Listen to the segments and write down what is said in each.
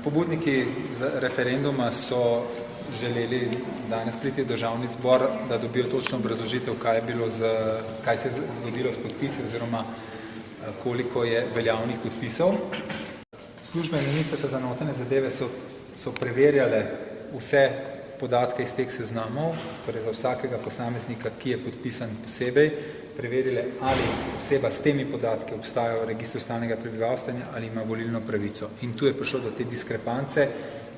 Pobudniki referenduma so želeli danes priti v državni zbor, da dobijo točno obrazložitev, kaj se je zgodilo s podpisi oziroma koliko je veljavnih podpisov. Službe Ministrstva za notranje zadeve so preverjale vse podatke iz teh seznamov, torej za vsakega posameznika, ki je podpisan posebej, preverili, ali oseba s temi podatki obstaja v registru stalnega prebivalstva ali ima volilno pravico. In tu je prišlo do te diskrepance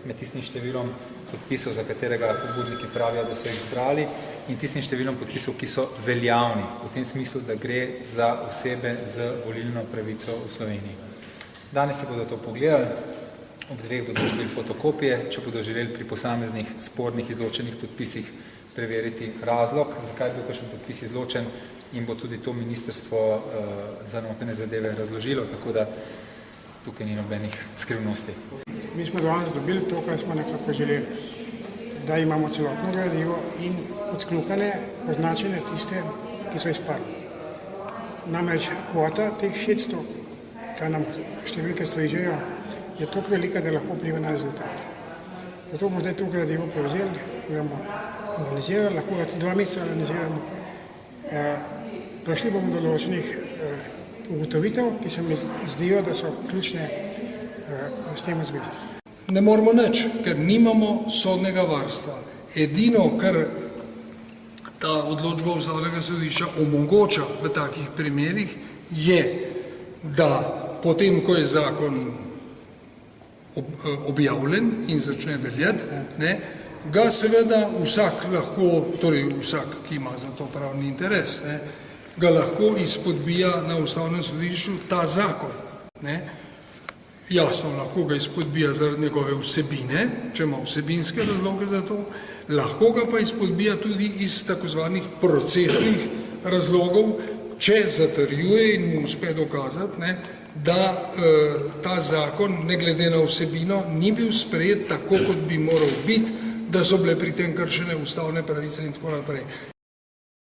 med tistim številom podpisov, za katerega pobudniki pravijo, da so jih zbrali, in tistim številom podpisov, ki so veljavni, v tem smislu, da gre za osebe z volilno pravico v Sloveniji. Danes si bodo to pogledali, ob dveh bodo dobili fotokopije, če bodo želeli pri posameznih spornih izločenih podpisih preveriti razlog, zakaj je bil kakšen podpis izločen, in bo tudi to Ministrstvo za notranje zadeve razložilo, tako da tukaj ni nobenih skrivnosti. Mi smo danes dobili to, kar smo nekako želeli, da imamo celotno gradivo in odkljukane, označene tiste, ki so izpadli. Namreč kvota teh 600, kaj nam številke strižejo, je toliko velika, da lahko vpliva na rezultat. Zato bomo zdaj to gradivo prevzeli, ga bomo analizirali, lahko ga 2 meseca analiziramo. Prišli bomo do določenih ugotovitev, ki se mi zdijo, da so ključne s tem v zvezi. Ne moramo nič, ker nimamo sodnega varstva. Edino, kar ta odločba Ustavnega sodišča omogoča v takih primerih, je, da potem, ko je zakon objavljen in začne veljati, ga seveda vsak lahko, torej vsak, ki ima za to pravni interes, ga lahko izpodbija na Ustavnem sodišču ta zakon. Jasno, lahko ga izpodbija zaradi njegove vsebine, če ima vsebinske razloge za to, lahko ga pa izpodbija tudi iz takozvanih procesnih razlogov, če zatrjuje in mu uspe dokazati, da ta zakon, ne glede na vsebino, ni bil sprejet tako, kot bi moral biti, da so bile pri tem kršene ustavne pravice in tako naprej.